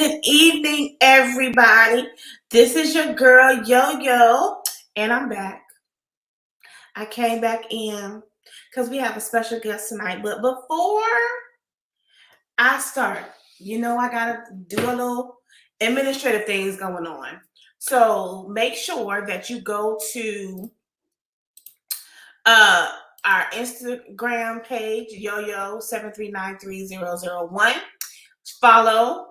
Good evening, everybody. This is your girl, Yo Yo, and I'm back. I came back in because we have a special guest tonight. But before I start, I got to do a little administrative things going on. So make sure that you go to uh, our Instagram page, Yo Yo 7393001. Follow.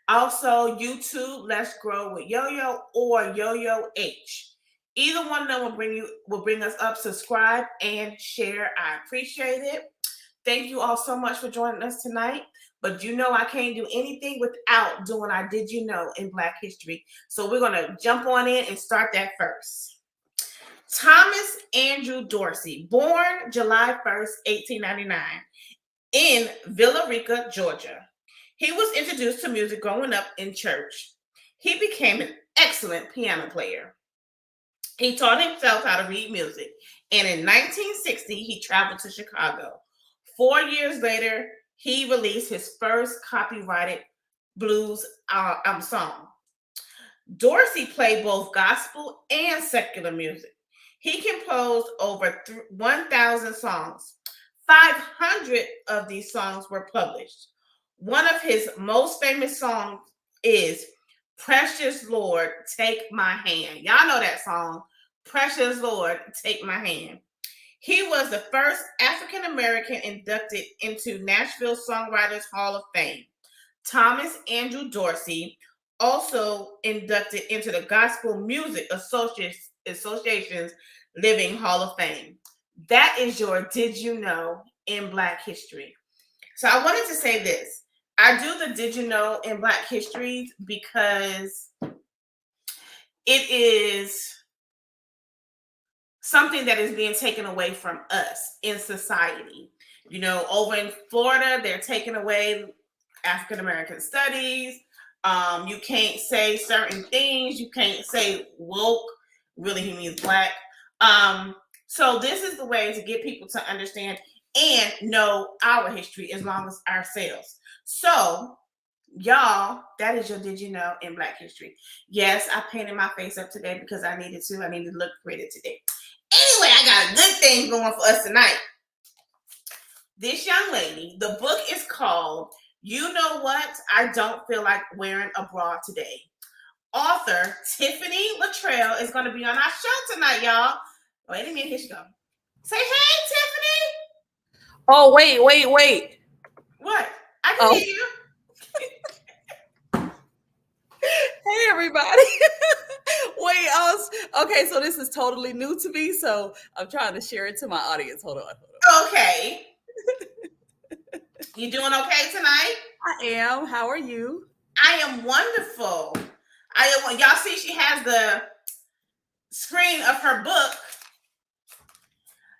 Also, YouTube, Let's Grow with Yo-Yo or Yo-Yo H. Either one of them will bring us up. Subscribe and share. I appreciate it. Thank you all so much for joining us tonight. But I can't do anything without doing our Did You Know in Black History. So we're gonna jump on in and start that first. Thomas Andrew Dorsey, born July 1st, 1899, in Villa Rica, Georgia. He was introduced to music growing up in church. He became an excellent piano player. He taught himself how to read music, and in 1960, he traveled to Chicago. 4 years later, he released his first copyrighted blues song. Dorsey played both gospel and secular music. He composed over 1,000 songs. 500 of these songs were published. One of his most famous songs is Precious Lord, Take My Hand. Y'all know that song, Precious Lord, Take My Hand. He was the first African American inducted into Nashville Songwriters Hall of Fame. Thomas Andrew Dorsey also inducted into the Gospel Music Association's Living Hall of Fame. That is your Did You Know in Black History. So I wanted to say this. I do the Did You Know in Black History because it is something that is being taken away from us in society. Over in Florida, they're taking away African American studies. You can't say certain things. You can't say woke. Really, he means black. So this is the way to get people to understand and know our history as long as ourselves. So, y'all, that is your Did You Know in Black History. Yes, I painted my face up today because I needed to. I needed to look pretty today. Anyway, I got a good thing going for us tonight. This young lady, the book is called You Know What? I Don't Feel Like Wearing a Bra Today. Author Tiffany Latrell is going to be on our show tonight, y'all. Wait a minute, here she go. Say hey, Tiffany. Oh, wait. What? I can hear you. Hey, everybody. Wait, okay, so this is totally new to me, so I'm trying to share it to my audience. Hold on. Okay. You doing okay tonight? I am. How are you? I am wonderful. Y'all see she has the screen of her book.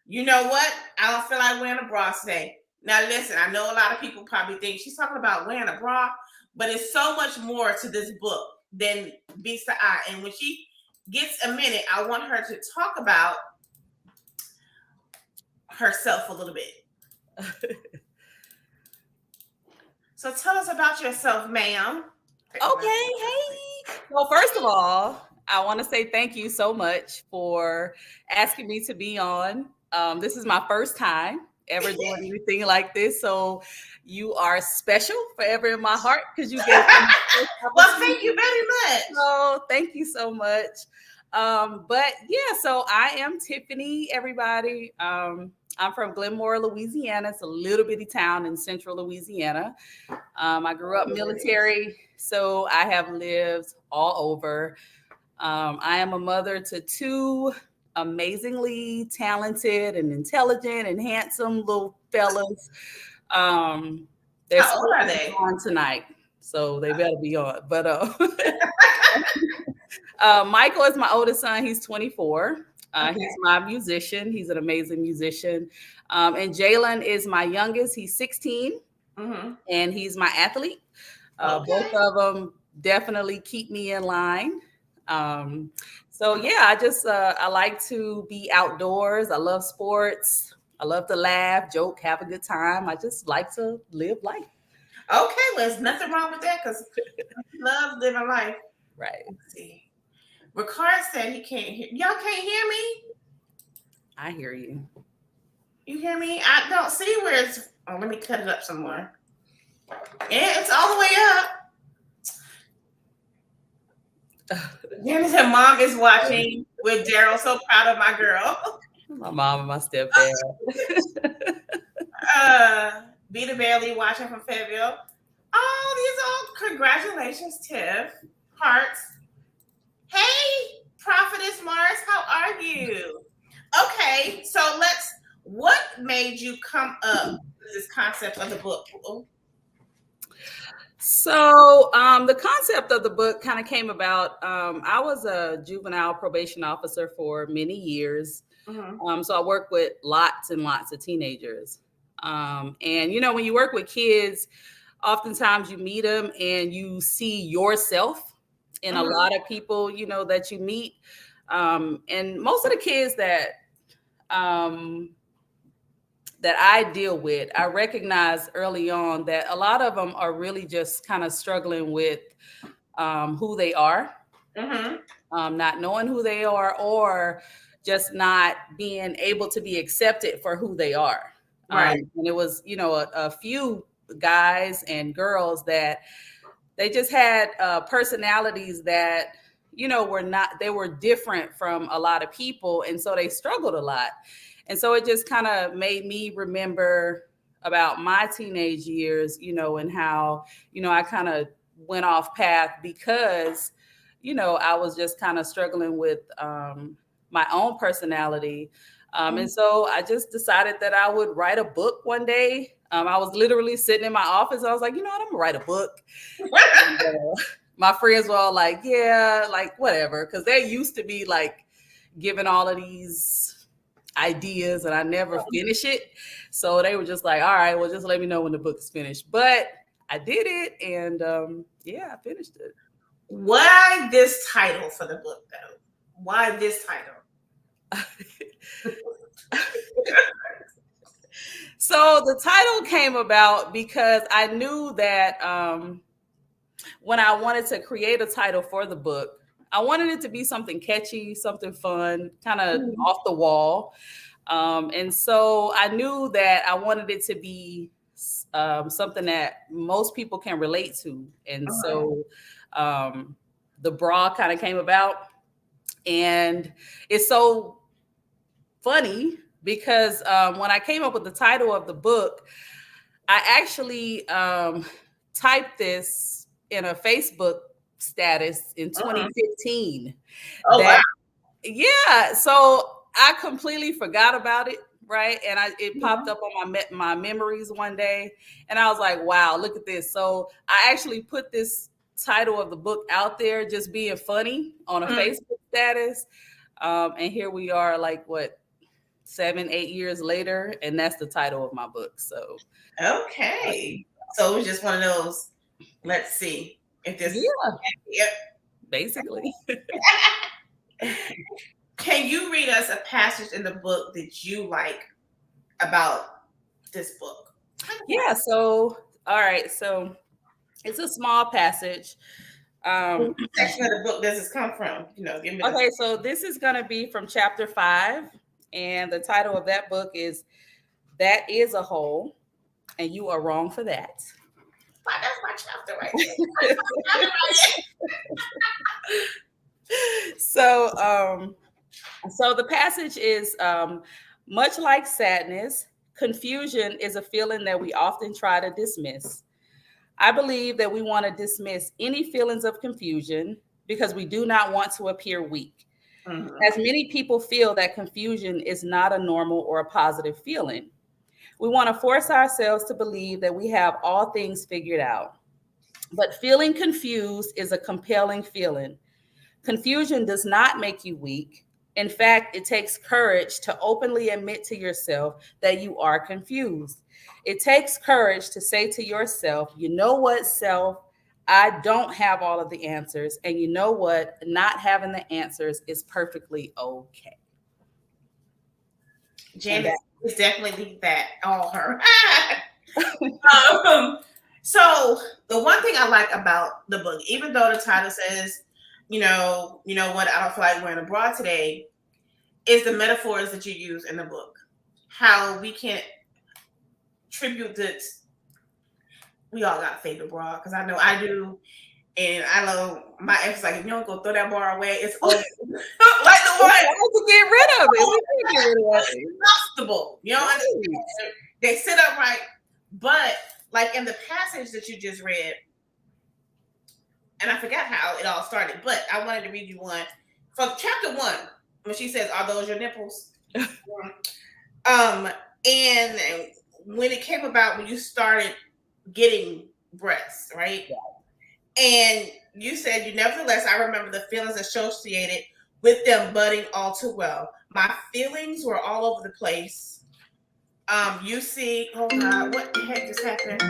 You know what? I don't feel like wearing a bra today. Now listen, I know a lot of people probably think she's talking about wearing a bra, but it's so much more to this book than meets the eye. And when she gets a minute, I want her to talk about herself a little bit. So tell us about yourself, ma'am. Okay, hey. Well, first of all, I want to say thank you so much for asking me to be on. This is my first time ever doing anything like this, so you are special forever in my heart because you gave me. Well, thank you very much. So thank you so much. But yeah, so I am Tiffany, everybody. I'm from Glenmore, Louisiana. It's a little bitty town in central Louisiana. I grew up military, so I have lived all over. I am a mother to two amazingly talented and intelligent and handsome little fellas. They're How old are they? On tonight, so they better be on. But Michael is my oldest son. He's 24. Okay. He's my musician. He's an amazing musician. And Jalen is my youngest. He's 16, and he's my athlete. Both of them definitely keep me in line. So yeah, I like to be outdoors. I love sports. I love to laugh, joke, have a good time. I just like to live life. Okay, well, there's nothing wrong with that because he loves living life. Right. Let's see. Ricard said he can't hear. Y'all can't hear me? I hear you. You hear me? I don't see where it's. Oh, let me cut it up some more. Yeah, it's all the way up. Jenny said, Mom is watching with Daryl. So proud of my girl. My mom and my stepdad. Beta Bailey watching from Fayetteville. Oh, these all congratulations, Tiff. Hearts. Hey, Prophetess Mars, how are you? Okay, so what made you come up with this concept of the book? So the concept of the book kind of came about. I was a juvenile probation officer for many years. Mm-hmm. So I worked with lots and lots of teenagers. And, when you work with kids, oftentimes you meet them and you see yourself in a lot of people, that you meet. And most of the kids that I deal with, I recognize early on that a lot of them are really just kind of struggling with who they are, not knowing who they are, or just not being able to be accepted for who they are. Right. And it was, a few guys and girls that they just had personalities that, they were different from a lot of people. And so they struggled a lot. And so it just kind of made me remember about my teenage years, and how, I kind of went off path because, I was just kind of struggling with my own personality. And so I just decided that I would write a book one day. I was literally sitting in my office. I was like, I'm going to write a book. And, my friends were all like, yeah, like whatever. Because they used to be like giving all of these ideas and I never finish it. So they were just like, all right, well, just let me know when the book is finished. But I did it. And I finished it. Why this title for the book, though? Why this title? So the title came about because I knew that when I wanted to create a title for the book, I wanted it to be something catchy, something fun, kind of off the wall. And so I knew that I wanted it to be something that most people can relate to. And so the bra kind of came about. And it's so funny because when I came up with the title of the book, I actually typed this in a Facebook status in 2015. Oh, wow. Yeah. So I completely forgot about it. Right. And it popped up on my memories one day. And I was like, wow, look at this. So I actually put this title of the book out there just being funny on a Facebook status. And here we are, like, 7-8 years later, and that's the title of my book. So okay, so it was just one of those. Let's see if this. Yeah, basically. Can you read us a passage in the book that you like about this book? Yeah. So all right. So it's a small passage. What section of the book does this come from? Give me. Okay, so this is going to be from chapter 5. And the title of that book is That Is a Hole, and You Are Wrong for That. Wow, that's my chapter right there. So the passage is much like sadness, confusion is a feeling that we often try to dismiss. I believe that we want to dismiss any feelings of confusion because we do not want to appear weak. As many people feel that confusion is not a normal or a positive feeling. We want to force ourselves to believe that we have all things figured out. But feeling confused is a compelling feeling. Confusion does not make you weak. In fact, it takes courage to openly admit to yourself that you are confused. It takes courage to say to yourself, you know what, self? I don't have all of the answers. And you know what? Not having the answers is perfectly okay. Janet is definitely that. All her. So the one thing I like about the book, even though the title says, what, I don't feel like wearing a bra today, is the metaphors that you use in the book. How we can tribute that we all got a favorite bra, because I know I do. And I know my ex is like, if you don't go throw that bra away, it's over. Like the one to get rid of it. We can get rid of it. comfortable. You know, they sit upright. But like in the passage that you just read, and I forgot how it all started, but I wanted to read you one from chapter 1 when she says, "Are those your nipples?" And when it came about when you started getting breasts, right? Yeah. And you said, "You nevertheless, I remember the feelings associated with them budding all too well. My feelings were all over the place. You see, oh God, what the heck just happened?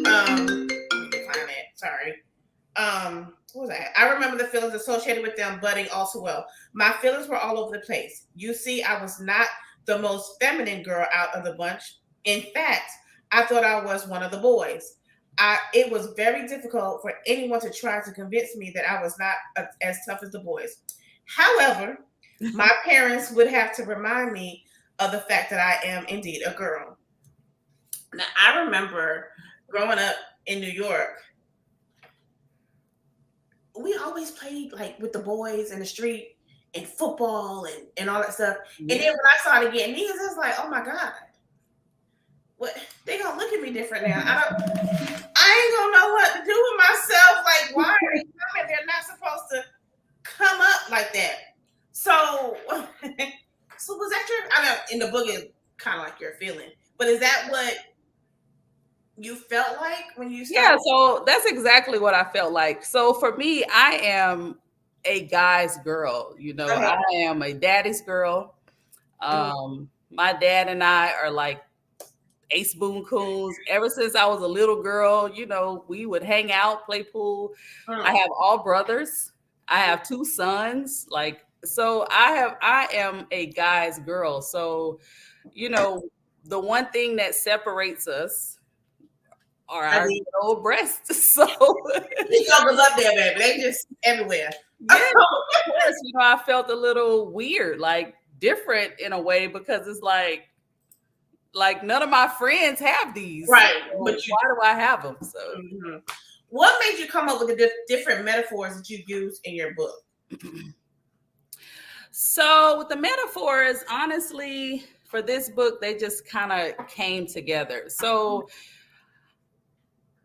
Let me define it. Sorry. What was that? I remember the feelings associated with them budding all too well. My feelings were all over the place. You see, I was not the most feminine girl out of the bunch. In fact, I thought I was one of the boys. It was very difficult for anyone to try to convince me that I was not as tough as the boys. However, my parents would have to remind me of the fact that I am indeed a girl." Now, I remember growing up in New York, we always played like with the boys in the street and football and all that stuff. And then when I started getting these, it's like, oh my God, what, they gonna look at me different now. I ain't gonna know what to do with myself. Like, why are they coming? They're not supposed to come up like that. So was that your, I know in the book it's kind of like your feeling, but is that what you felt like when you started? Yeah, so that's exactly what I felt like. So for me, I am a guy's girl, I am a daddy's girl. My dad and I are like ace boon coons. Ever since I was a little girl, we would hang out, play pool. I have all brothers. I have 2 sons. So I am a guy's girl. So, the one thing that separates us are our old breasts. So these numbers up there, baby. They just everywhere. Yeah, of course. I felt a little weird, like different in a way, because it's like none of my friends have these. Right. So why do I have them? So what made you come up with the different metaphors that you use in your book? So with the metaphors, honestly, for this book, they just kind of came together. So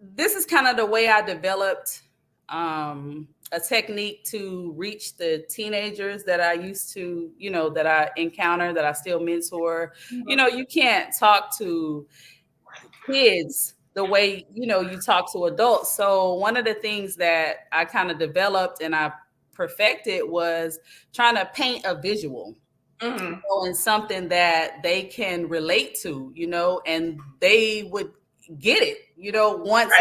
this is kind of the way I developed a technique to reach the teenagers that I used to, that I encounter, that I still mentor. You can't talk to kids the way, you talk to adults. So one of the things that I kind of developed and I perfected was trying to paint a visual. And something that they can relate to, and they would get it, once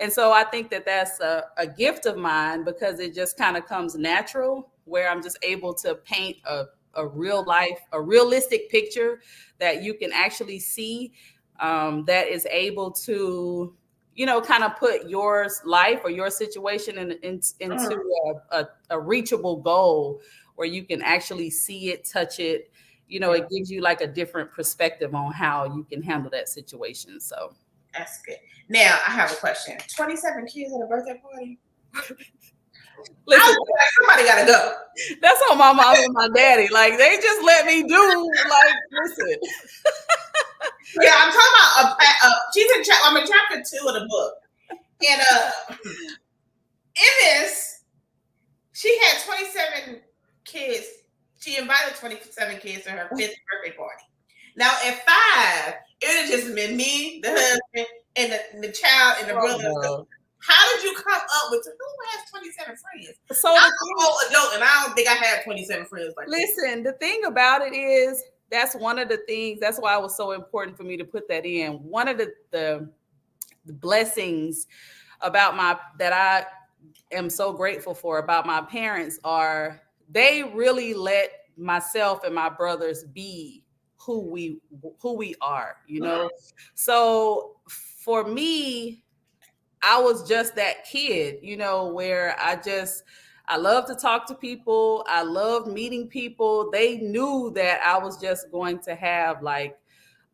and so I think that that's a gift of mine, because it just kind of comes natural, where I'm just able to paint a real life, a realistic picture that you can actually see, that is able to, kind of put your life or your situation into a reachable goal where you can actually see it, touch it. It gives you like a different perspective on how you can handle that situation. So that's good. Now I have a question. 27 kids at a birthday party? Listen, somebody gotta go. That's on my mom and my daddy. Like, they just let me do. Like, listen. Yeah, I'm talking about I'm in chapter 2 of the book, and in this, she had 27 kids. She invited 27 kids to her 5th birthday party. Now, at 5, it would have just been me, the husband, and the child, and the brother. How did you come up with, who has 27 friends? So I'm a whole adult, and I don't think I had 27 friends like Listen, the thing about it is, that's one of the things, that's why it was so important for me to put that in. One of the blessings that I am so grateful for about my parents are, they really let myself and my brothers be who we are, So for me, I was just that kid, where I love to talk to people. I loved meeting people. They knew that I was just going to have like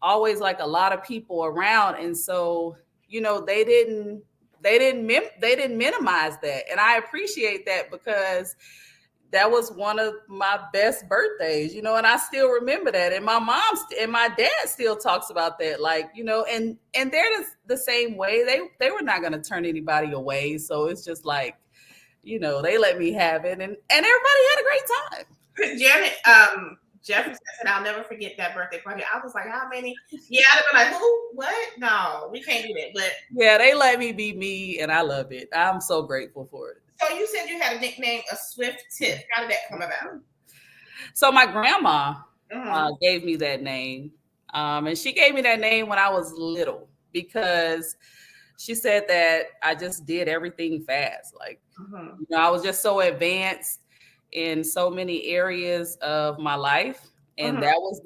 always like a lot of people around. And so, they didn't minimize that. And I appreciate that because that was one of my best birthdays, and I still remember that. And my mom and my dad still talks about that, like, and they're the same way. They were not going to turn anybody away. So it's just like, they let me have it, and everybody had a great time. Janet, Jefferson said, I'll never forget that birthday party. I was like, how many? Yeah, I'd have been like, who? What? No, we can't do that. But yeah, they let me be me, and I love it. I'm so grateful for it. So you said you had a nickname, a Swift Tiff. How did that come about? So my grandma gave me that name. And she gave me that name when I was little because she said that I just did everything fast. Like, I was just so advanced in so many areas of my life. And that was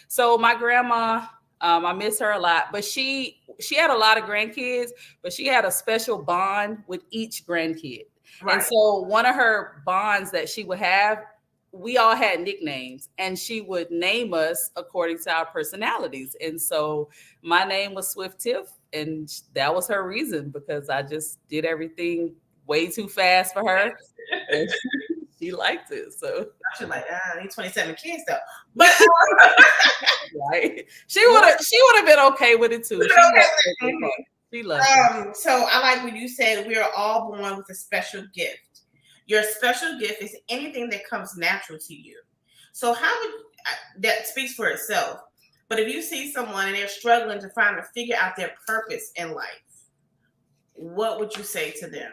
so my grandma, I miss her a lot, but she had a lot of grandkids, but she had a special bond with each grandkid. Right. And so one of her bonds that she would have, we all had nicknames, and she would name us according to our personalities. And so my name was Swift Tiff, and that was her reason, because I just did everything way too fast for her. And she liked it. So she's like, I need 27 kids though. But right. She would have been okay with it too. She loved it. So I like when you said we are all born with a special gift. Your special gift is anything that comes natural to you. So how would that speaks for itself? But if you see someone and they're struggling to figure out their purpose in life, what would you say to them?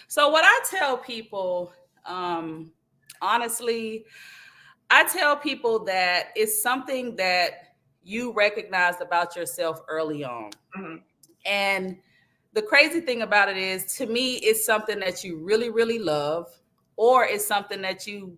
So what I tell people, honestly, I tell people that it's something that you recognized about yourself early on. And the crazy thing about it is, to me, it's something that you really, really love, or it's something that you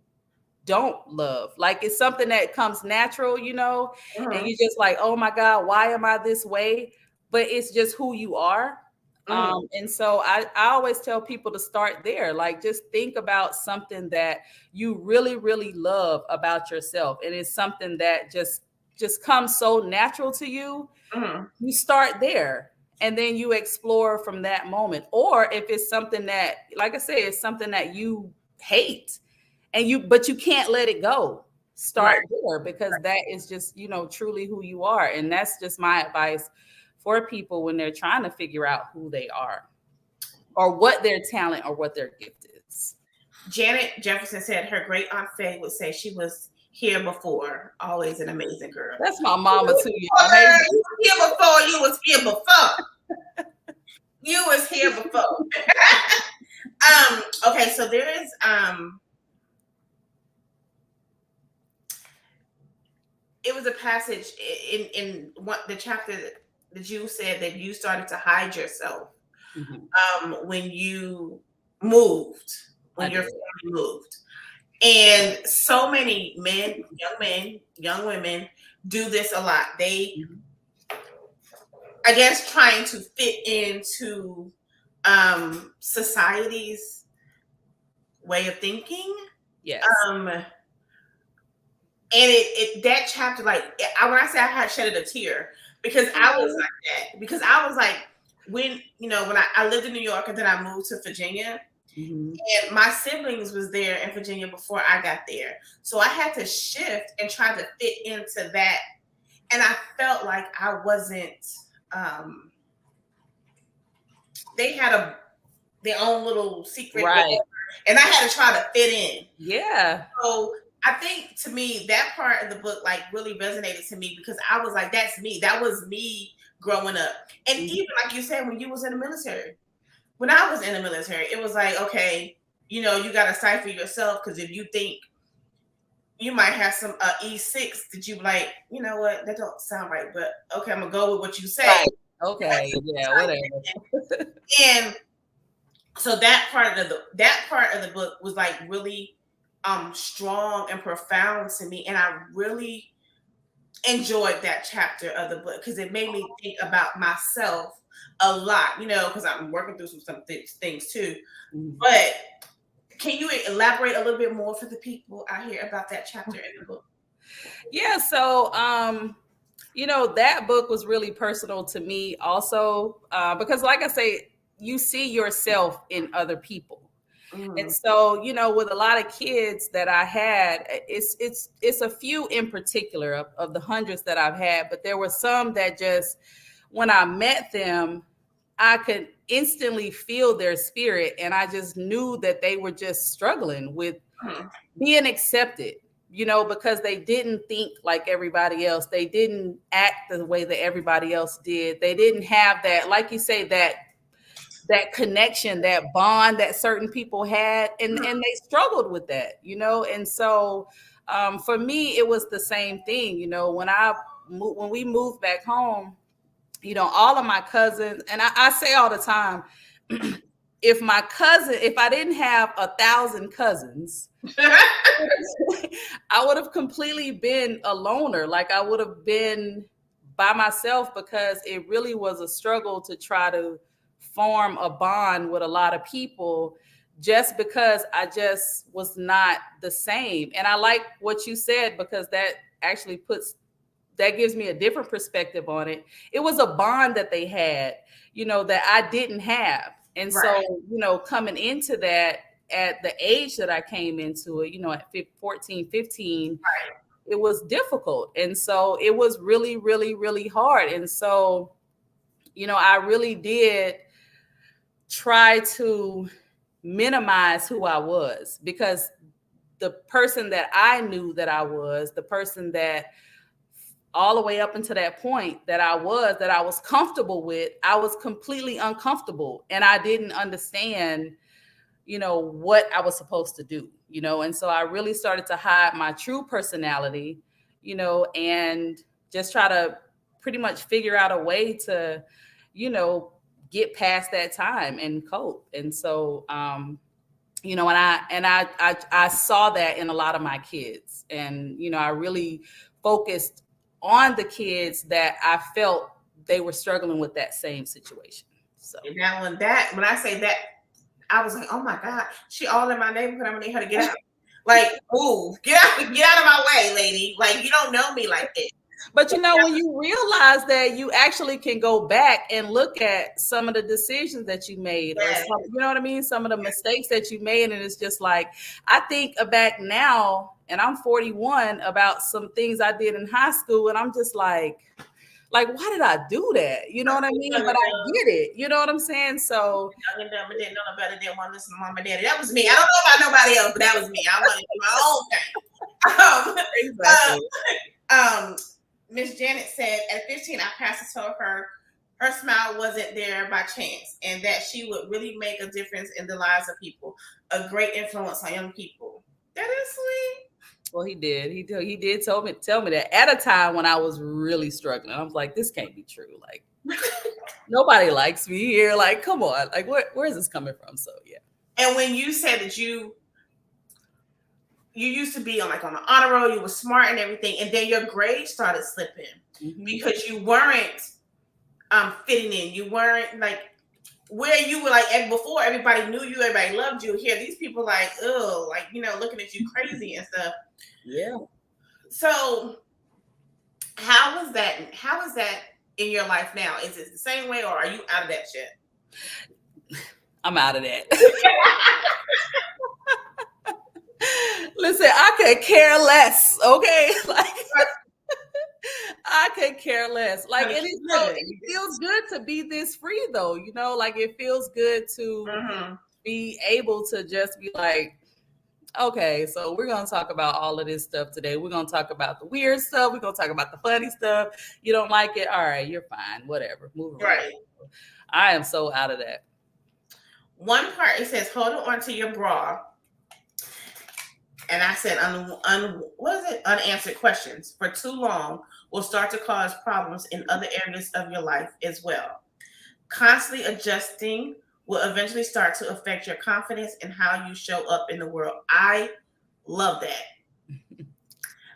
don't love. Like, it's something that comes natural, and you're just like, oh my God, why am I this way? But it's just who you are. And so I always tell people to start there. Like, just think about something that you really, really love about yourself. And it's something that just comes so natural to you. You start there. And then you explore from that moment. Or if it's something that, like I say, it's something that you hate, but you can't let it go. Start there, because that is just, truly who you are. And that's just my advice for people when they're trying to figure out who they are, or what their talent or what their gift is. Janet Jefferson said her great aunt Faye would say she was here before. Always an amazing girl. That's my mama too. You was here before. You was here before. You was here before. Okay, so there is it was a passage in the chapter that you said that you started to hide yourself when you moved, when your family moved. And so many men, young women do this a lot. They, I guess, trying to fit into society's way of thinking. Yes. And it that chapter, like, when I say I had shedded a tear, because I was like that. Because I was like, when when I lived in New York and then I moved to Virginia. And my siblings was there in Virginia before I got there. So I had to shift and try to fit into that. And I felt like I wasn't, they had their own little secret. Right. And I had to try to fit in. Yeah. So I think, to me, that part of the book like really resonated to me, because I was like, that's me. That was me growing up. And even like you said, when you was in the military. When I was in the military, it was like, okay, you got to cipher yourself, because if you think you might have some E6 that you like, you know what, that don't sound right, but okay, I'm going to go with what you say. Right. Okay, yeah, whatever. And so that part of the book was like really strong and profound to me, and I really enjoyed that chapter of the book because it made me think about myself a lot, because I'm working through some things too. Mhm. But can you elaborate a little bit more for the people out here about that chapter in the book? Yeah, so that book was really personal to me also, because like I say, you see yourself in other people. And Mm. so, with a lot of kids that I had, it's a few in particular of the hundreds that I've had, but there were some that just, when I met them, I could instantly feel their spirit, and I just knew that they were just struggling with Mhm. being accepted, because they didn't think like everybody else. They didn't act the way that everybody else did. They didn't have that, like you say, that connection, that bond that certain people had, and they struggled with that, and so for me it was the same thing. When we moved back home, all of my cousins, and I say all the time, if I didn't have 1,000 cousins, I would have completely been a loner. Like, I would have been by myself, because it really was a struggle to try to form a bond with a lot of people, just because I just was not the same. And I like what you said, because that actually gives me a different perspective on it. It was a bond that they had, that I didn't have. And Right. so, coming into that at the age that I came into it, at 14, 15, it was difficult. And so it was really, really, really hard. And so, I really did try to minimize who I was, because the person that I knew that I was, the person that all the way up until that point that I was comfortable with, I was completely uncomfortable, and I didn't understand, what I was supposed to do, and so I really started to hide my true personality, and just try to pretty much figure out a way to, you know, get past that time and cope. And so, and I saw that in a lot of my kids, and I really focused on the kids that I felt they were struggling with that same situation. So And now when I say that, I was like, oh my God, she all in my neighborhood. I'm gonna need her to get out. Like, move, get out of my way, lady. Like, you don't know me like this. but when you realize that you actually can go back and look at some of the decisions that you made, or Yes. some, what I mean, some of the mistakes that you made, and it's just like, I think back now, and I'm 41, about some things I did in high school, and I'm just like, why did I do that? You know what I mean? But I did it. You know what I'm saying? So Young and dumb and didn't know no better, didn't want to listen to mom and daddy. That was me. I don't know about nobody else, but that was me. I wanted to do my own thing. exactly. Miss Janet said at 15, our pastor told her her smile wasn't there by chance, and that she would really make a difference in the lives of people, a great influence on young people. That is sweet. Well, he did. He did tell me that at a time when I was really struggling. I was like, this can't be true. Like, nobody likes me here. Like, come on. Like, where is this coming from? So yeah. And when you said that you used to be on the honor roll, you were smart and everything, and then your grades started slipping because you weren't fitting in. You weren't like where you were like before. Everybody knew you, everybody loved you. Here, these people like, oh, like looking at you crazy and stuff. Yeah. So, how is that in your life now? Is it the same way, or are you out of that shit? I'm out of that. Listen, I could care less. Okay, like I could care less. Like, it feels good to be this free, though. Like, it feels good to be able to just be like, okay, so we're going to talk about all of this stuff today. We're going to talk about the weird stuff. We're going to talk about the funny stuff. You don't like it? All right, you're fine. Whatever. Move around. Right. I am so out of that. One part, it says, hold on to your bra. And I said, what is it? Unanswered questions for too long will start to cause problems in other areas of your life as well. Constantly adjusting will eventually start to affect your confidence and how you show up in the world. I love that.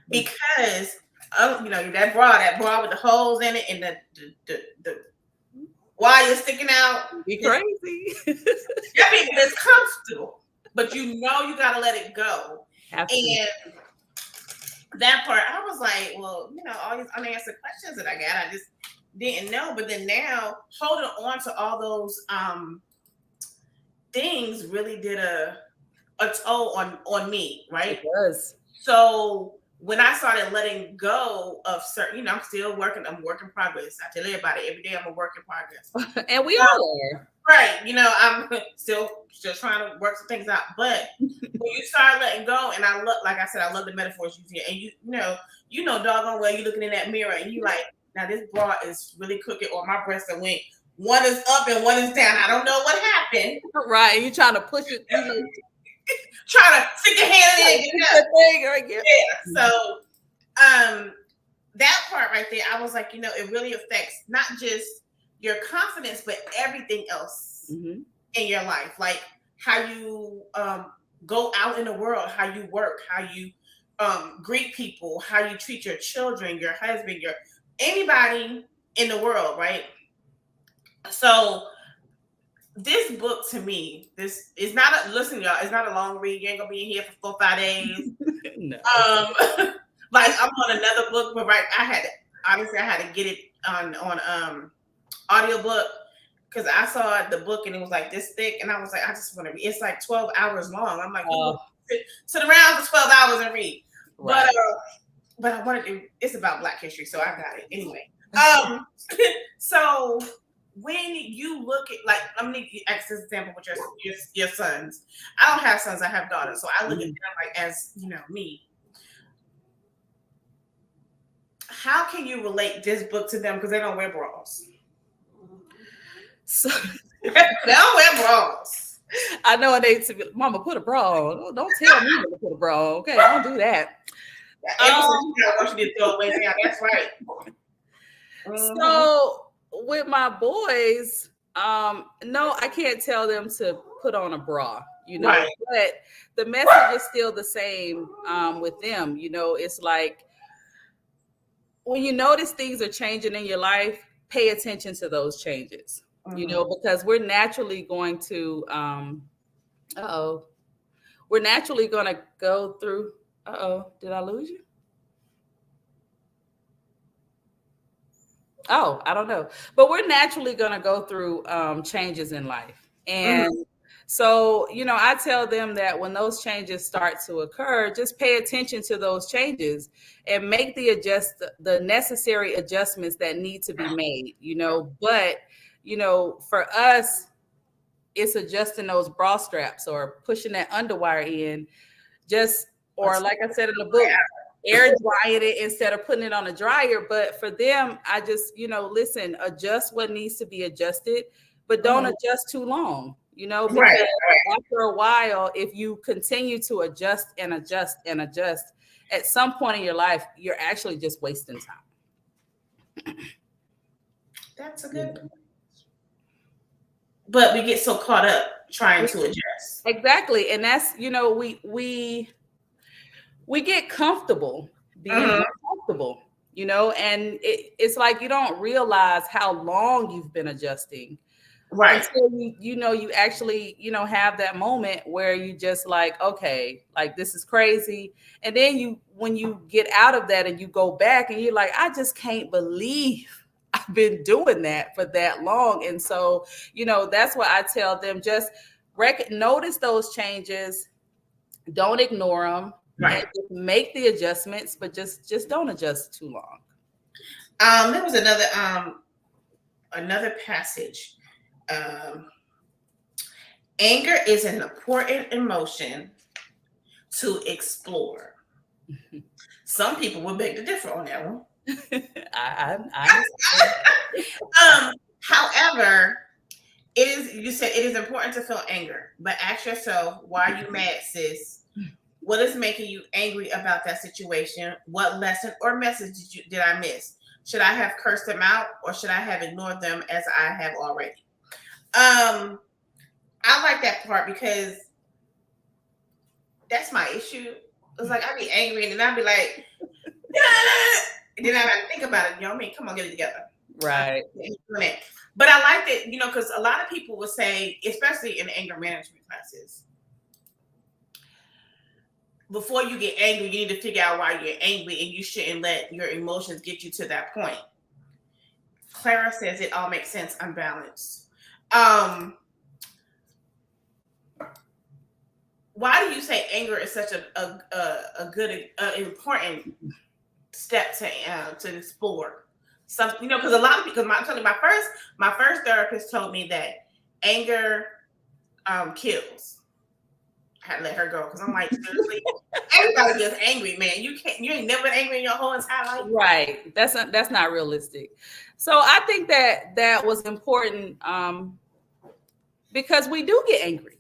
Because that bra with the holes in it and the wire sticking out. Be crazy. That means it's comfortable, but you gotta let it go. Have to. And that part, I was like, well, all these unanswered questions that I got, I just didn't know. But then now, holding on to all those things really did a toll on me, right? It does. So when I started letting go of certain, I'm still working. I'm work in progress. I tell everybody every day I'm a work in progress, and we all are. right? I'm still trying to work some things out. But when you start letting go, and I love, like I said, I love the metaphors you see, and you know, doggone well, you looking in that mirror, and you like, now this bra is really crooked, or my breasts are went. One is up and one is down. I don't know what happened. Right, you trying to push it. Trying to stick your hand in it. Yeah. So, that part right there, I was like, it really affects not just your confidence, but everything else in your life, like how you go out in the world, how you work, how you greet people, how you treat your children, your husband, anybody in the world, right? So this book to me, this is not listen, y'all, it's not a long read. You ain't gonna be in here for 4 or 5 days. No. Like I'm on another book, but I had to get it on audiobook because I saw the book and it was like this thick, and I was like, I just want to read. It's like 12 hours long. I'm like, sit around for 12 hours and read. Right. But I wanted to. It's about Black history, so I got it anyway. So when you look at, like, let me ask this example with your sons. I don't have sons, I have daughters, so I look at them like as me. How can you relate this book to them because they don't wear bras? So they don't wear bras. I know they to be, Mama, put a bra on. Don't tell me to put a bra on. Okay, don't do that. I want you to throw away now. That's right. So with my boys, no, I can't tell them to put on a bra, right. But the message is still the same with them. It's like when you notice things are changing in your life, pay attention to those changes, because we're naturally going to, we're naturally going to go through, did I lose you? Oh, I don't know. But we're naturally going to go through changes in life. And so, I tell them that when those changes start to occur, just pay attention to those changes and make the necessary adjustments that need to be made, But, for us, it's adjusting those bra straps or pushing that underwire in, or like I said in the book, air drying it instead of putting it on a dryer. But for them, I just, listen, adjust what needs to be adjusted, but don't adjust too long, because after a while, if you continue to adjust and adjust and adjust, at some point in your life, you're actually just wasting time. That's a good point. But we get so caught up trying to adjust. Exactly. And that's, we get comfortable being uncomfortable, and it's like you don't realize how long you've been adjusting. Right. Until you actually, have that moment where you just like, okay, like this is crazy. And then when you get out of that and you go back and you're like, I just can't believe I've been doing that for that long. And so, that's why I tell them, just notice those changes. Don't ignore them. Right. And just make the adjustments, but just don't adjust too long. There was another passage. Anger is an important emotion to explore. Some people would beg to differ on that one. However, you said it is important to feel anger, but ask yourself, why are you mad, sis? What is making you angry about that situation? What lesson or message did I miss? Should I have cursed them out, or should I have ignored them as I have already? I like that part because that's my issue. It's like I be angry and then I'd be like, And then I gotta think about it. You know what I mean? Come on, get it together. Right. But I like that, because a lot of people will say, especially in anger management classes, before you get angry, you need to figure out why you're angry, and you shouldn't let your emotions get you to that point. Clara says it all makes sense. I'm balanced. Why do you say anger is such a good, important step to explore? Something, because a lot of people. I'm telling you, my first therapist told me that anger kills. I had to let her go because I'm like, seriously, everybody gets angry, man. You ain't never been angry in your whole entire life. Right. That's not realistic. So I think that was important because we do get angry.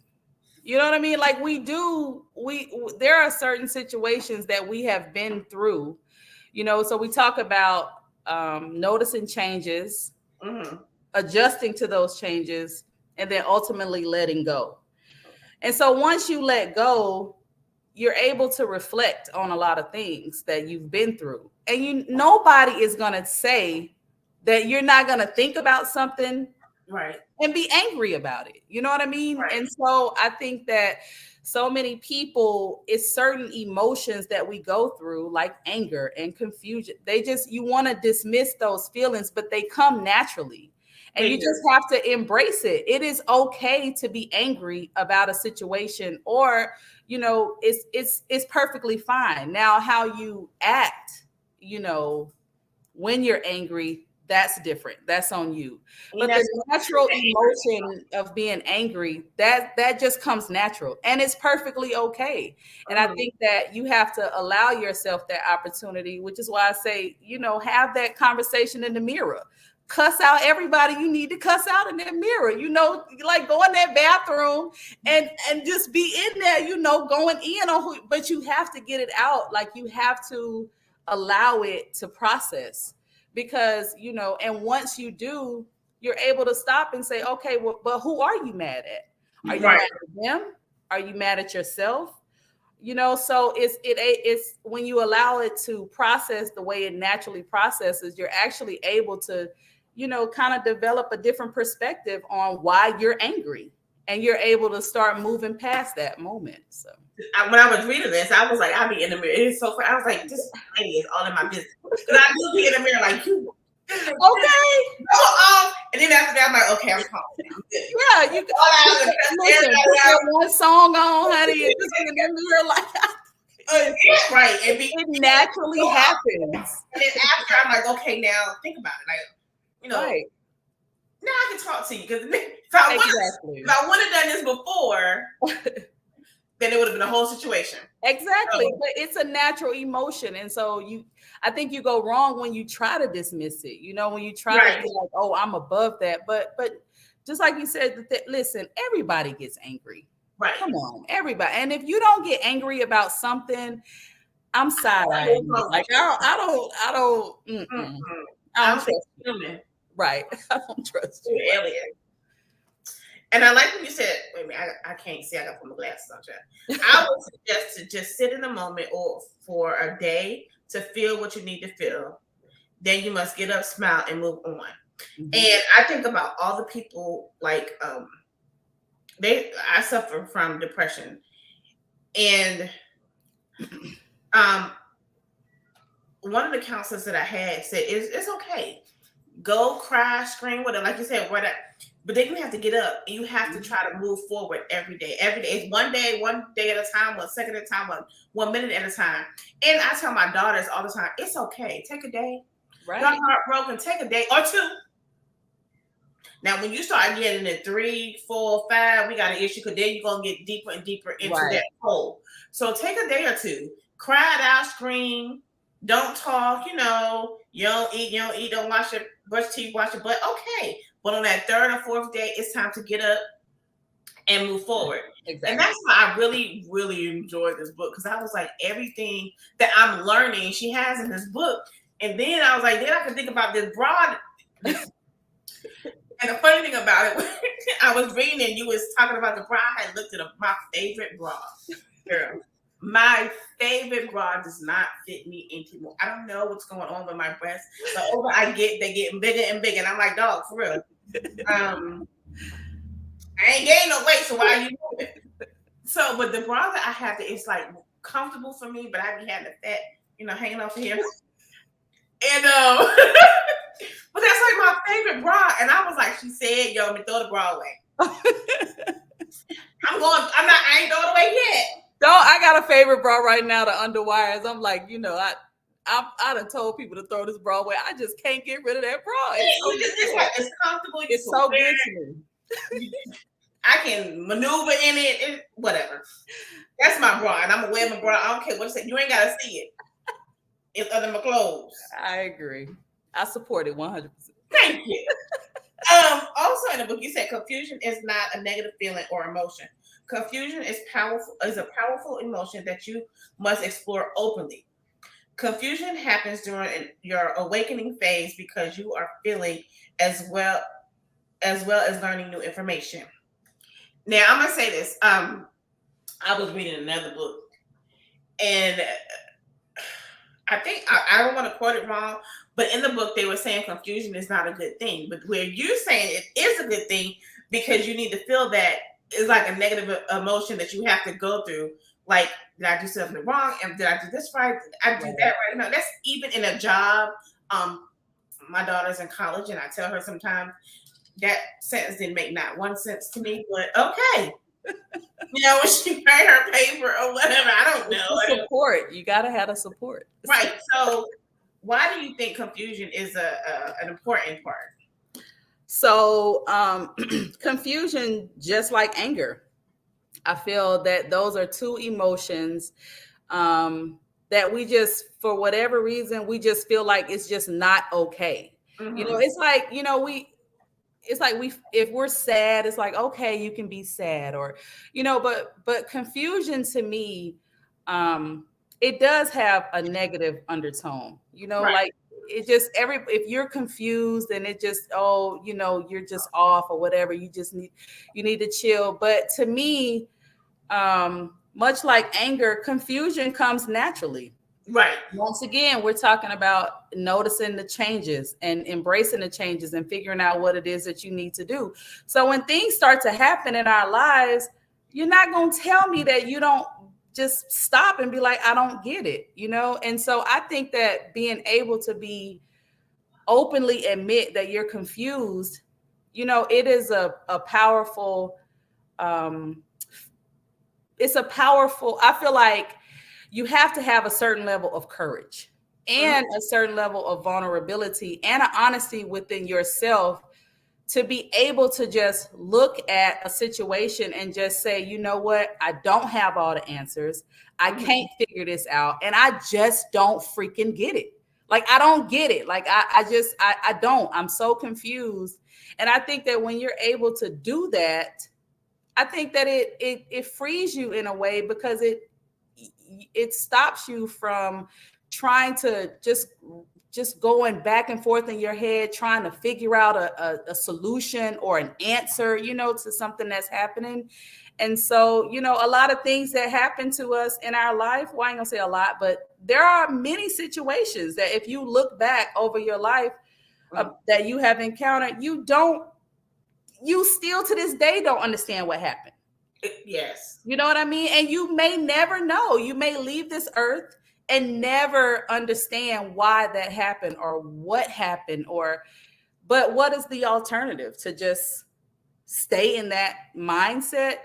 You know what I mean? Like there are certain situations that we have been through, so we talk about noticing changes, adjusting to those changes, and then ultimately letting go. And so once you let go, you're able to reflect on a lot of things that you've been through. And nobody is going to say that you're not going to think about something right and be angry about it. You know what I mean? Right. And so I think that so many people, it's certain emotions that we go through, like anger and confusion. You want to dismiss those feelings, but they come naturally. And you just have to embrace it. It is okay to be angry about a situation, or, it's perfectly fine. Now, how you act, when you're angry, that's different. That's on you. But the natural emotion of being angry, that just comes natural, and it's perfectly okay. And I think that you have to allow yourself that opportunity, which is why I say, have that conversation in the mirror. Cuss out everybody you need to cuss out in that mirror, like go in that bathroom and just be in there, going in on but you have to get it out. Like you have to allow it to process, because, and once you do, you're able to stop and say, okay, well, but who are you mad at? Are you mad at them? Are you mad at yourself? So it's when you allow it to process the way it naturally processes, you're actually able to, kind of develop a different perspective on why you're angry, and you're able to start moving past that moment. So when I was reading this, I was like, I'll be in the mirror. It's so funny. I was like, this lady is all in my business. Because I do be in the mirror like, you okay. Go off. And then after that, I'm like, okay, I'm calm. Yeah, you listen, put that one song on, honey, and just be in the mirror like right. It naturally happens. And then after, I'm like, okay, now think about it. Like, right. Now I can talk to you, because if I would have done this before, then it would have been a whole situation. Exactly. But it's a natural emotion. And so I think you go wrong when you try to dismiss it, when you try to be like, oh, I'm above that. But just like you said, listen, everybody gets angry. Right. Come on, everybody. And if you don't get angry about something, I'm side-eyeing. Like I don't trust you. Right. I don't trust you. Alien. And I like when you said, wait a minute, I can't see, I got to put my glasses on. I would suggest to just sit in the moment or for a day to feel what you need to feel. Then you must get up, smile, and move on. Mm-hmm. And I think about all the people, like, I suffer from depression. And one of the counselors that I had said, it's okay. Go cry, scream, whatever, like you said, whatever. But then you have to get up and you have to try to move forward every day. Every day. It's one day at a time, 1 second at a time, 1 minute at a time. And I tell my daughters all the time, it's okay. Take a day. Right. You're heartbroken. Take a day or two. Now, when you start getting in 3, 4, 5, we got an issue, because then you're going to get deeper and deeper into that hole. So take a day or two. Cry it out, scream. Don't talk, you don't eat, don't brush teeth, wash your butt. Okay. But on that 3rd or 4th day, it's time to get up and move forward. Exactly. And that's why I really, really enjoyed this book, because I was like, everything that I'm learning, she has in this book. And then I was like, then I can think about this broad. And the funny thing about it, I was reading and you was talking about the bra. I had looked at my favorite bra. Girl. My favorite bra does not fit me anymore. I don't know what's going on with my breasts. The older I get, they getting bigger and bigger. And I'm like, dog, for real. I ain't gained no weight, so why are you moving? So, but the bra that I have, it's like comfortable for me, but I be having the fat, hanging off here. And but that's like my favorite bra. And I was like, she said, yo, me throw the bra away. I ain't throw it away yet. I got a favorite bra right now, the underwires. I'm like, I done told people to throw this bra away. I just can't get rid of that bra. It's comfortable. It's so good to me. I can maneuver in it, whatever. That's my bra, and I'm gonna wear my bra. I don't care what you say. You ain't gotta see it. It's under my clothes. I agree. I support it 100%. Thank you. Also in the book, you said confusion is not a negative feeling or emotion. Confusion is a powerful emotion that you must explore openly. Confusion happens during your awakening phase because you are feeling as well as learning new information. Now I'm gonna say this. I was reading another book, and I think I don't want to quote it wrong, but in the book they were saying confusion is not a good thing. But where you're saying it is a good thing because you need to feel that it's like a negative emotion that you have to go through. Like, did I do something wrong? And did I do this right? Did I do that right? No, that's even in a job. My daughter's in college, and I tell her sometimes that sentence didn't make not one sense to me, but okay. When she write her paper or whatever, I don't know. Support. You got to have a support. Right. So why do you think confusion is an important part? So confusion, just like anger, I feel that those are two emotions that we just, for whatever reason, we just feel like it's just not okay. Mm-hmm. It's like, if we're sad, it's like, okay, you can be sad, or, but confusion to me, it does have a negative undertone, right. Like it just if you're confused and it just, you're just off or whatever, you need to chill. But to me, much like anger, confusion comes naturally. Right. Once again, we're talking about noticing the changes and embracing the changes and figuring out what it is that you need to do. So when things start to happen in our lives, you're not going to tell me that you don't just stop and be like, I don't get it, And so I think that being able to be openly admit that you're confused, it is a powerful, I feel like you have to have a certain level of courage and a certain level of vulnerability and an honesty within yourself to be able to just look at a situation and just say, you know what? I don't have all the answers. I can't figure this out. And I just don't freaking get it. Like, I don't get it. Like, I don't. I'm so confused. And I think that when you're able to do that, I think that it frees you in a way, because it stops you from trying to just going back and forth in your head, trying to figure out a solution or an answer, to something that's happening. And so, a lot of things that happen to us in our life, well, I ain't gonna say a lot, but there are many situations that if you look back over your life that you have encountered, you still to this day don't understand what happened. Yes. You know what I mean? And you may never know. You may leave this earth and never understand why that happened or what happened, but what is the alternative? To just stay in that mindset,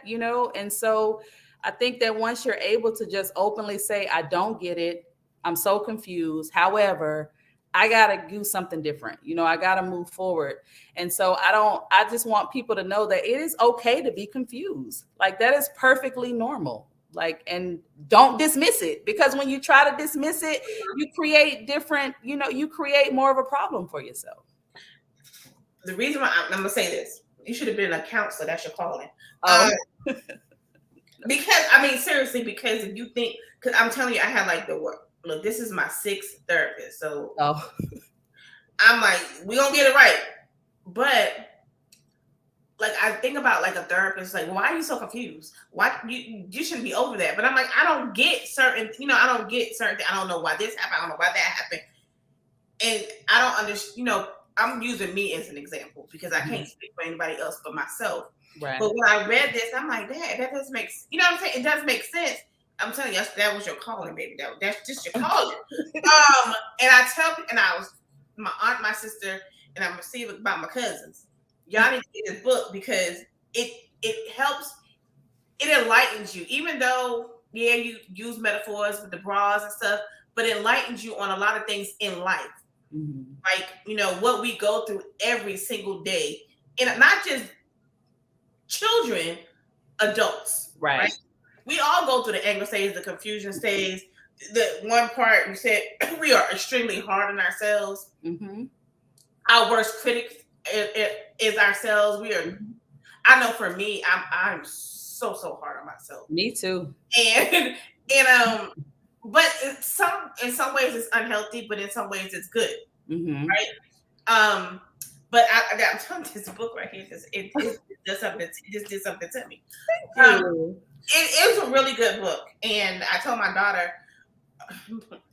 And so I think that once you're able to just openly say, I don't get it, I'm so confused. However, I got to do something different. I got to move forward. And so I just want people to know that it is okay to be confused. Like, that is perfectly normal. Like, and don't dismiss it, because when you try to dismiss it, you create you create more of a problem for yourself. The reason why I'm going to say this, you should have been a counselor. That's your calling. Because, seriously, because if you think, because I'm telling you, I had like look, this is my 6th therapist. So I'm like, we're going to get it right. But like I think about like a therapist, like, why are you so confused? Why you shouldn't be over that? But I'm like, I don't get certain, I don't get certain. I don't know why this happened. I don't know why that happened, and I don't understand. I'm using me as an example because I can't speak for anybody else but myself. Right. But when I read this, I'm like, that doesn't make, what I'm saying? It does make sense. I'm telling you, that was your calling, baby. That's just your calling. And I tell, and I was my aunt, my sister, and I'm receiving about my cousins. Y'all need to get this book because it helps, it enlightens you. Even though, yeah, you use metaphors with the bras and stuff, but it enlightens you on a lot of things in life. Mm-hmm. Like, what we go through every single day. And not just children, adults. Right. We all go through the anger stage, the confusion stage. The one part you said, we are extremely hard on ourselves. Mm-hmm. Our worst critic is ourselves. I know for me, I'm so hard on myself. Me too. And but in some ways it's unhealthy, but in some ways it's good. Mm-hmm. Right. But I'm telling you, this book right here because it did something. It just did something to me. It is a really good book, and I told my daughter,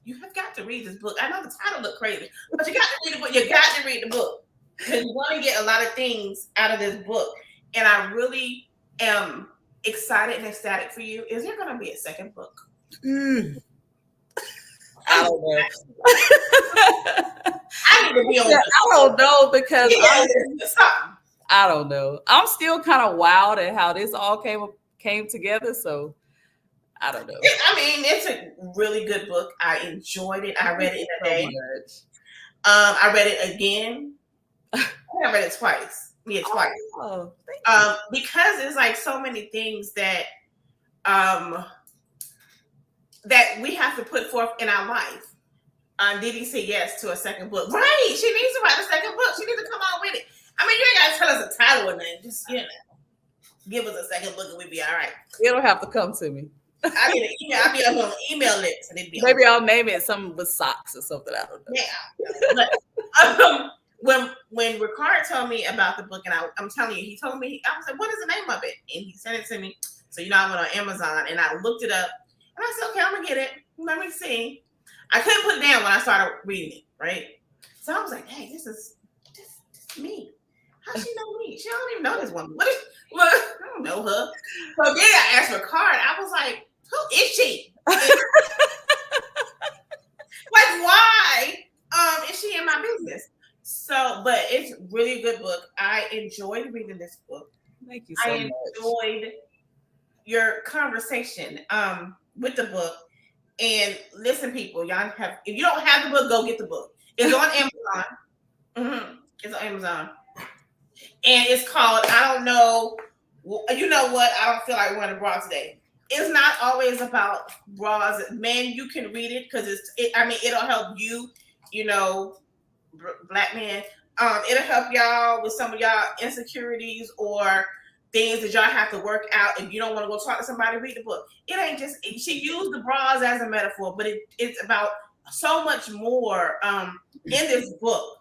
"You have got to read this book. I know the title look crazy, but you got to read the book. You got to read the book because you want to get a lot of things out of this book." And I really am excited and ecstatic for you. Is there going to be a second book? I don't know. I need to be on. I don't know because I don't know. I'm still kind of wild at how this all came together. So I don't know. I mean, it's a really good book. I enjoyed it. I read it in a day. Much. I read it again. I read it twice. Yeah, twice. Oh, because it's like so many things that that we have to put forth in our life. Didi said yes to a second book. Right. She needs to write a second book. She needs to come out with it. I mean, you ain't got to tell us a title or nothing. Just, give us a second book and we'll be all right. It'll have to come to me. I need an email. I'll be up on the email list. And be maybe I'll name it something with socks or something. I don't know. Yeah. But when Ricard told me about the book, and I'm telling you, he told me, I was like, what is the name of it? And he sent it to me. So, I went on Amazon and I looked it up. And I said, okay, I'm going to get it. Let me see. I couldn't put it down when I started reading it, right? So I was like, hey, this is me. How she know me? She don't even know this woman. I don't know her. So then I asked Ricard. I was like, who is she? Like, why is she in my business? So, but it's really a good book. I enjoyed reading this book. Thank you so much. I enjoyed your conversation with the book. And listen, people, y'all if you don't have the book, go get the book. It's on Amazon. Mm-hmm. It's on Amazon. And it's called, I don't know, you know what? I don't feel like wearing a bra today. It's not always about bras. Man, you can read it because it'll help you, Black man. It'll help y'all with some of y'all insecurities or things that y'all have to work out. If you don't want to go talk to somebody, read the book. It ain't just, she used the bras as a metaphor, but it's about so much more in this book.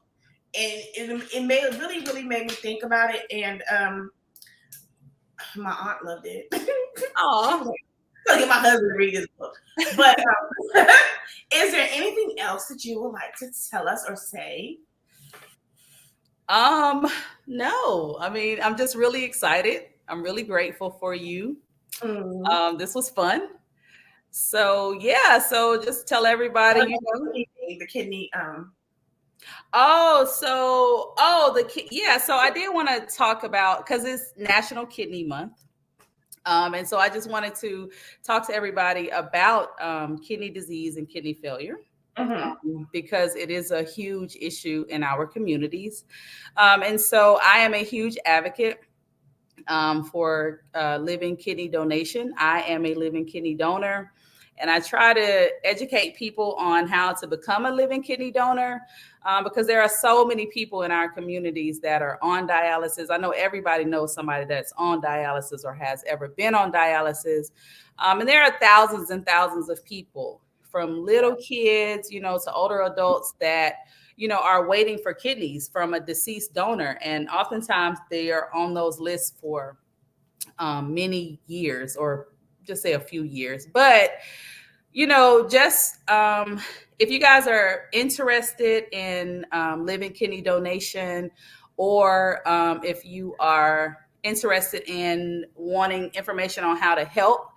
And it really, really made me think about it. And my aunt loved it. Oh, I'm gonna get my husband to read this book. But is there anything else that you would like to tell us or say? No. I mean, I'm just really excited. I'm really grateful for you. This was fun. So yeah, so just tell everybody, the kidney. So I did want to talk about, because it's National Kidney Month. And so I just wanted to talk to everybody about kidney disease and kidney failure. Mm-hmm. Because it is a huge issue in our communities. And so I am a huge advocate for living kidney donation. I am a living kidney donor, and I try to educate people on how to become a living kidney donor because there are so many people in our communities that are on dialysis. I know everybody knows somebody that's on dialysis or has ever been on dialysis. And there are thousands and thousands of people, from little kids, to older adults, that are waiting for kidneys from a deceased donor. And oftentimes they are on those lists for many years, or just say a few years. But, just if you guys are interested in living kidney donation, or if you are interested in wanting information on how to help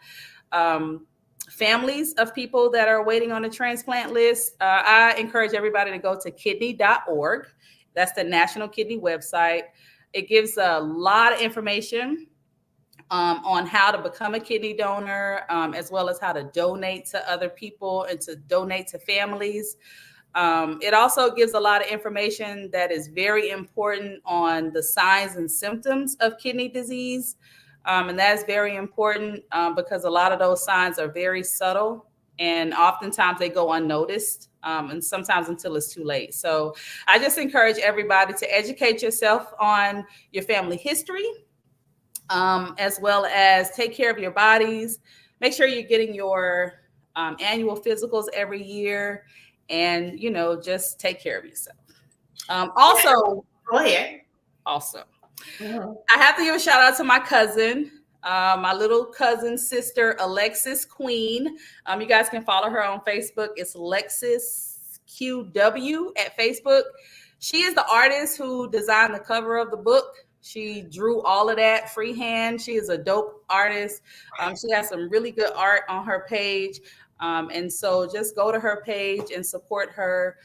families of people that are waiting on a transplant list, I encourage everybody to go to kidney.org. That's the National Kidney website. It gives a lot of information on how to become a kidney donor, as well as how to donate to other people and to donate to families. It also gives a lot of information that is very important on the signs and symptoms of kidney disease. And that's very important because a lot of those signs are very subtle, and oftentimes they go unnoticed, and sometimes until it's too late. So I just encourage everybody to educate yourself on your family history, as well as take care of your bodies. Make sure you're getting your annual physicals every year, and, just take care of yourself. Also, go ahead. Also, I have to give a shout out to my cousin, my little cousin sister, Alexis Queen. You guys can follow her on Facebook. It's Alexis QW at Facebook. She is the artist who designed the cover of the book. She drew all of that freehand. She is a dope artist. She has some really good art on her page. And so just go to her page and support her.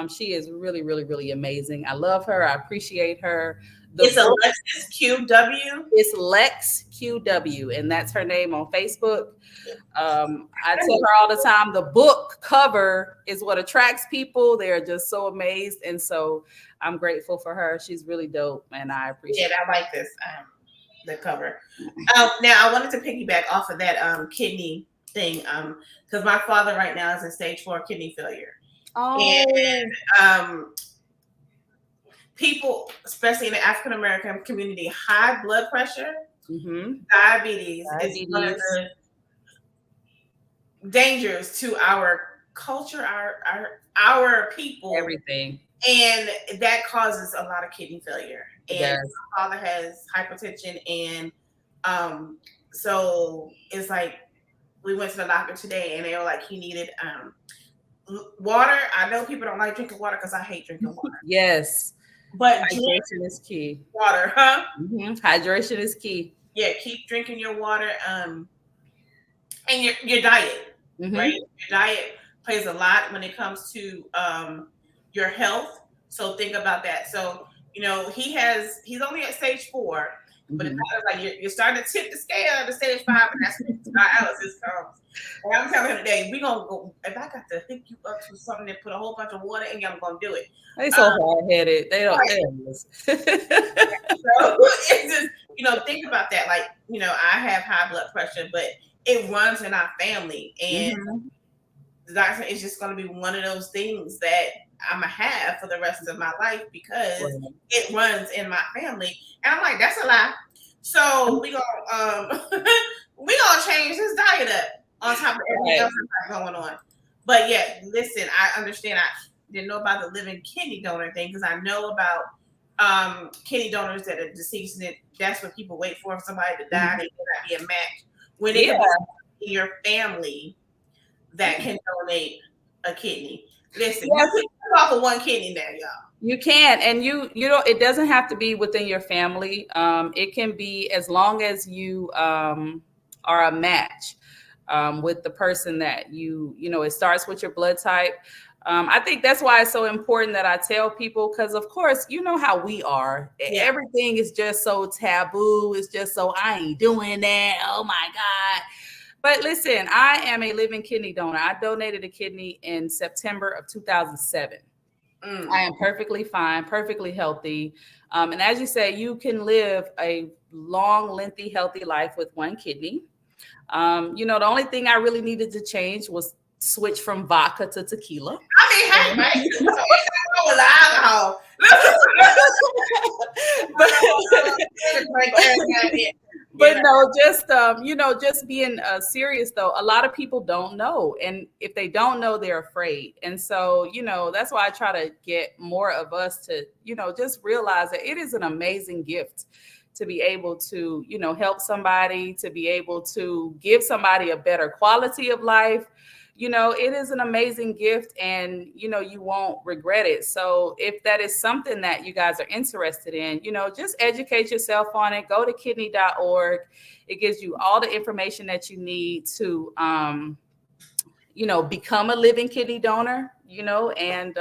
She is really, really, really amazing. I love her. I appreciate her. It's Alexis QW. It's Lex QW, and that's her name on Facebook. I tell her all the time, the book cover is what attracts people. They are just so amazed. And so I'm grateful for her. She's really dope, and I appreciate it. I like this, the cover. Now, I wanted to piggyback off of that kidney thing, because my father right now is in stage 4 kidney failure. And people, especially in the African American community, high blood pressure, diabetes is one of the dangers to our culture, our people, everything, and that causes a lot of kidney failure. And my father has hypertension, and so it's like we went to the doctor today, and they were like he needed water. I know people don't like drinking water because I hate drinking water. Yes. But hydration is key. Water, huh? Hydration is key. Yeah, keep drinking your water, and your diet, right? Your diet plays a lot when it comes to your health. So think about that. So he's only at stage 4, but it's like you're starting to tip the scale to stage 5, and that's when dialysis comes. And I'm telling him today, we're gonna go. If I got to hook you up to something that put a whole bunch of water in you, I'm gonna do it. They so hard-headed. They don't. So it's just, think about that. Like, I have high blood pressure, but it runs in our family, and the doctor is just going to be one of those things that I'm gonna have for the rest of my life because it runs in my family. And I'm like, that's a lie. So we gonna change this diet up on top of everything else that's going on. But yeah, listen, I understand. I didn't know about the living kidney donor thing because I know about kidney donors that are deceased, and that's what people wait for somebody to die. They cannot be a match. When it comes to your family that can donate a kidney. Listen, you can off of one kidney now, y'all. You can, and it doesn't have to be within your family. It can be as long as you are a match with the person that it starts with your blood type. I think that's why it's so important that I tell people, because of course, you know how we are. Yeah. Everything is just so taboo. It's just so, I ain't doing that. Oh my God. But listen, I am a living kidney donor. I donated a kidney in September of 2007. I am perfectly fine, perfectly healthy. And as you say, you can live a long, lengthy, healthy life with one kidney. The only thing I really needed to change was switch from vodka to tequila. I mean, hey, man, it's wrong with alcohol. But no, just just being serious though. A lot of people don't know, and if they don't know, they're afraid. And so, that's why I try to get more of us to, just realize that it is an amazing gift to be able to, help somebody, to be able to give somebody a better quality of life. It is an amazing gift, and you won't regret it. So if that is something that you guys are interested in, just educate yourself on it. Go to kidney.org. It gives you all the information that you need to become a living kidney donor, and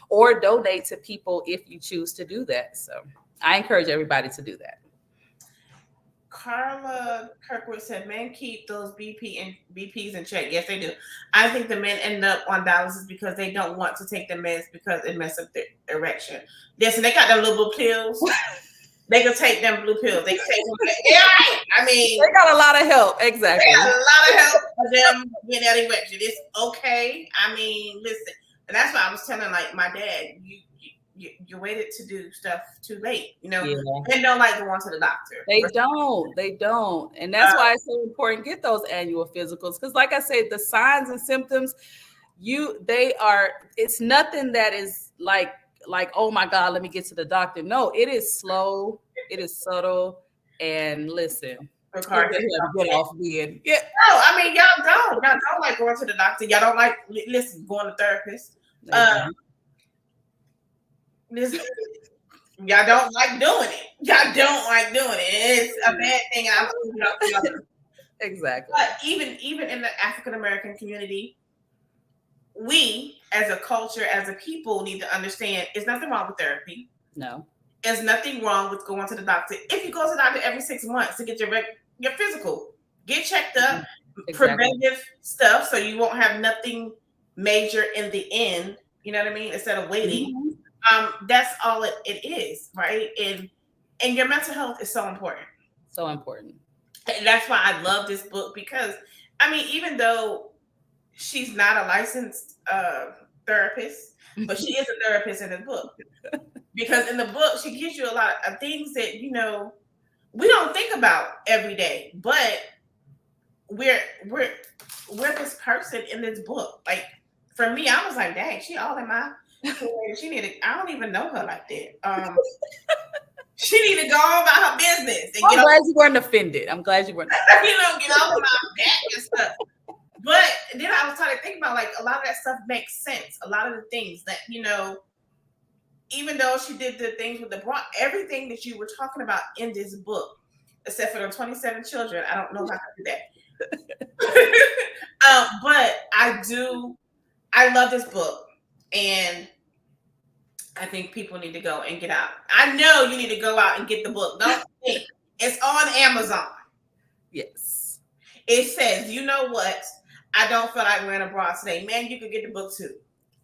or donate to people if you choose to do that. So I encourage everybody to do that. Carla Kirkwood said, men keep those BPs in check. Yes, they do. I think the men end up on dialysis because they don't want to take the meds because it messes up their erection. Listen, they got them little blue pills. They can take them blue pills. They can take them. Yeah, I mean, they got a lot of help. Exactly. They got a lot of help for them getting that erection. It's okay. I mean, listen, and that's why I was telling like my dad, you waited to do stuff too late, and don't like going to the doctor. They don't. And that's why it's so important. Get those annual physicals. Because like I said, the signs and symptoms, it's nothing that is like, oh my God, let me get to the doctor. No, it is slow. It is subtle. And listen, get off being. Yeah. No, I mean, y'all don't like going to the doctor. Y'all don't like, going to therapists. Y'all don't like doing it. Y'all don't like doing it. It's a bad thing. Exactly. But even in the African American community, we as a culture, as a people, need to understand there's nothing wrong with therapy. No. There's nothing wrong with going to the doctor. If you go to the doctor every 6 months to get your physical, get checked up, preventive stuff, so you won't have nothing major in the end. You know what I mean? Instead of waiting. Mm-hmm. That's all it is, right? And your mental health is so important. So important. And that's why I love this book, because I mean, even though she's not a licensed therapist, but she is a therapist in this book. Because in the book, she gives you a lot of things that, we don't think about every day, but we're this person in this book. Like for me, I was like, dang, she all in my I don't even know her like that. She need to go on about her business. And I'm glad you weren't offended. I'm glad you weren't. Get off my back and stuff. But then I was trying to think about, like, a lot of that stuff makes sense. A lot of the things that, even though she did the things with the bra, everything that you were talking about in this book, except for the 27 children, I don't know how to do that. But I love this book. And I think people need to go and get out. I know you need to go out and get the book. Don't think. It's on Amazon. Yes. It says, you know what? I don't feel like wearing a bra today. Man, you could get the book too.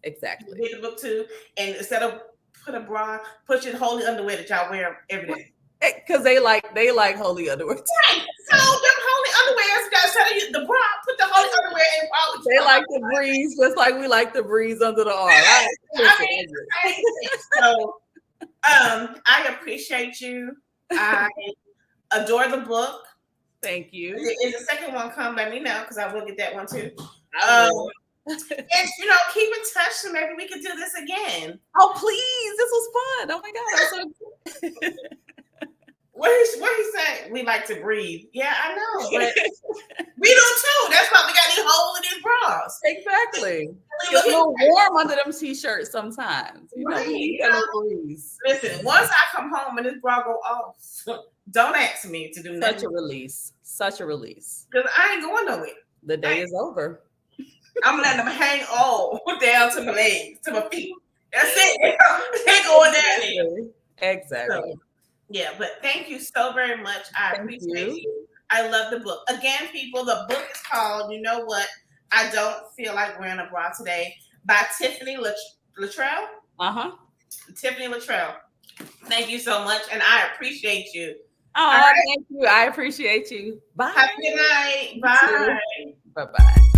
Exactly. Get the book too. And instead of put a bra, put your holy underwear that y'all wear every day. Because they like holy underwear. Right. So them holy underwears, instead of the bra, put the holy underwear in. They like the breeze, just like we like the breeze under the arm. Right? So I appreciate you. I adore the book. Thank you. If the second one come, let me know, because I will get that one too. And keep in touch, so maybe we could do this again. Oh, please. This was fun. Oh my God. I'm so What he said? We like to breathe. Yeah, I know, but we do too. That's why we got these holes in these bras. Exactly. It's a little warm under them t-shirts sometimes. Right. Listen, once I come home and this bra go off, don't ask me to do nothing. Such a release. Because I ain't going nowhere. The day is over. I'm letting them hang all down to my legs, to my feet. That's it. They're going down there. Exactly. So, yeah, but thank you so very much. I appreciate you. I love the book. Again, people, the book is called, You Know What? I Don't Feel Like Wearing a Bra Today, by Tiffany Littrell. Tiffany Littrell. Thank you so much, and I appreciate you. Oh, right. Thank you. I appreciate you. Bye. Have a good night. Bye. Bye-bye.